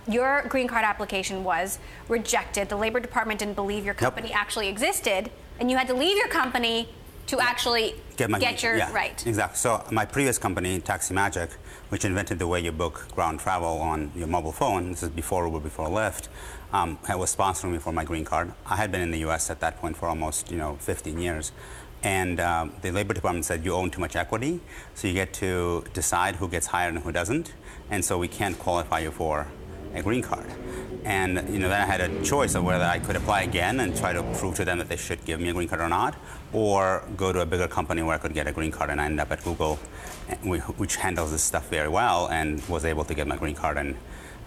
Your green card application was rejected. The Labor Department didn't believe your company actually existed, and you had to leave your company to actually get your right. Exactly. So my previous company, Taxi Magic, which invented the way you book ground travel on your mobile phone, this is before Uber, before Lyft, was sponsoring me for my green card. I had been in the U.S. at that point for almost 15 years. And the Labor Department said, you own too much equity, so you get to decide who gets hired and who doesn't. And so we can't qualify you for a green card. And then I had a choice of whether I could apply again and try to prove to them that they should give me a green card or not, or go to a bigger company where I could get a green card. And I ended up at Google, which handles this stuff very well, and was able to get my green card, and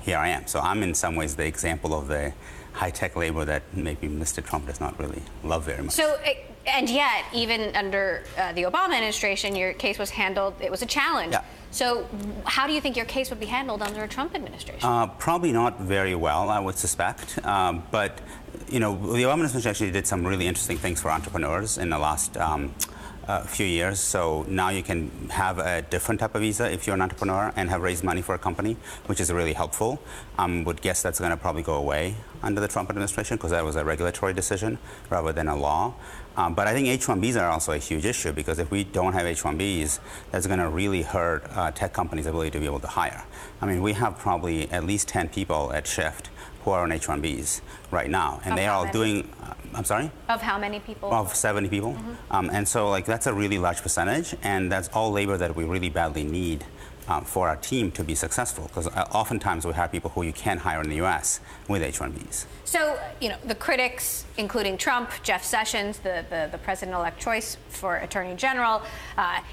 here I am. So I'm in some ways the example of the high-tech labor that maybe Mr. Trump does not really love very much. So, and yet, even under the Obama administration, your case was handled, it was a challenge. Yeah. So how do you think your case would be handled under a Trump administration? Probably not very well, I would suspect. But, the Obama administration actually did some really interesting things for entrepreneurs in the last few years. So now you can have a different type of visa if you're an entrepreneur and have raised money for a company, which is really helpful. Would guess that's going to probably go away under the Trump administration because that was a regulatory decision rather than a law. But I think H-1Bs are also a huge issue because if we don't have H-1Bs, that's going to really hurt tech companies' ability to be able to hire. I mean, we have probably at least 10 people at Shift who are on H-1Bs right now, and they are all doing. I'm sorry? Of how many people? Of 70 people. Mm-hmm. And so that's a really large percentage, and that's all labor that we really badly need for our team to be successful, because oftentimes we hire people who you can't hire in the U.S. with H-1Bs. So, the critics, including Trump, Jeff Sessions, the president-elect choice for Attorney General,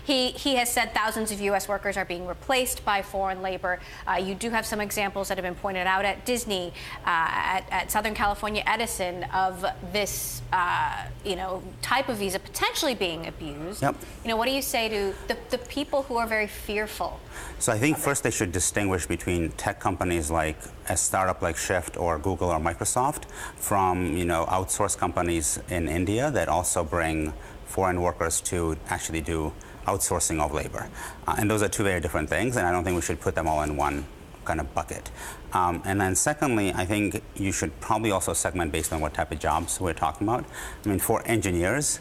he has said thousands of U.S. workers are being replaced by foreign labor. You do have some examples that have been pointed out at Disney, at Southern California Edison, of this, type of visa potentially being abused. Yep. What do you say to the people who are very fearful? So I think first they should distinguish between tech companies like a startup like Shift or Google or Microsoft from outsourced companies in India that also bring foreign workers to actually do outsourcing of labor. And those are two very different things, and I don't think we should put them all in one kind of bucket. And then secondly, I think you should probably also segment based on what type of jobs we're talking about. I mean, for engineers,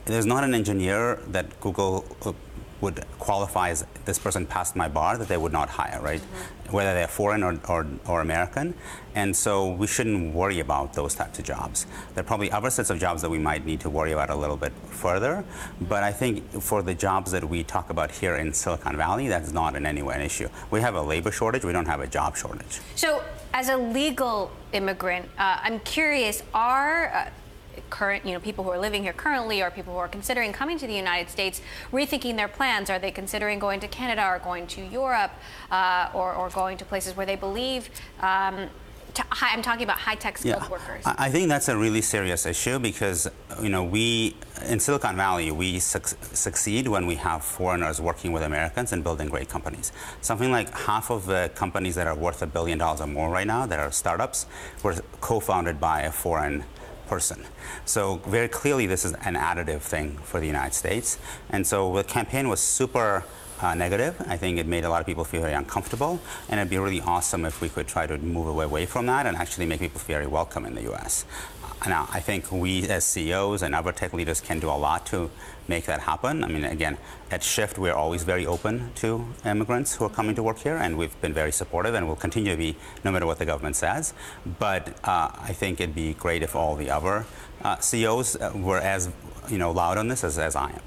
there's not an engineer that Google would qualify as this person passed my bar that they would not hire, right? Mm-hmm. Whether they're foreign or American. And so we shouldn't worry about those types of jobs. There are probably other sets of jobs that we might need to worry about a little bit further. But I think for the jobs that we talk about here in Silicon Valley, that's not in any way an issue. We have a labor shortage, we don't have a job shortage. So as a legal immigrant, I'm curious, are current, people who are living here currently or people who are considering coming to the United States rethinking their plans? Are they considering going to Canada or going to Europe or going to places where they believe I'm talking about high-tech skilled workers? I think that's a really serious issue because, we, in Silicon Valley, we succeed when we have foreigners working with Americans and building great companies. Something like half of the companies that are worth $1 billion or more right now, that are startups, were co-founded by a foreign person. So very clearly this is an additive thing for the United States. And so the campaign was super negative. I think it made a lot of people feel very uncomfortable, and it'd be really awesome if we could try to move away from that and actually make people feel very welcome in the U.S. Now, I think we as CEOs and other tech leaders can do a lot to make that happen. I mean, again, at Shift, we're always very open to immigrants who are coming to work here, and we've been very supportive, and will continue to be no matter what the government says. But I think it'd be great if all the other CEOs were as loud on this as I am.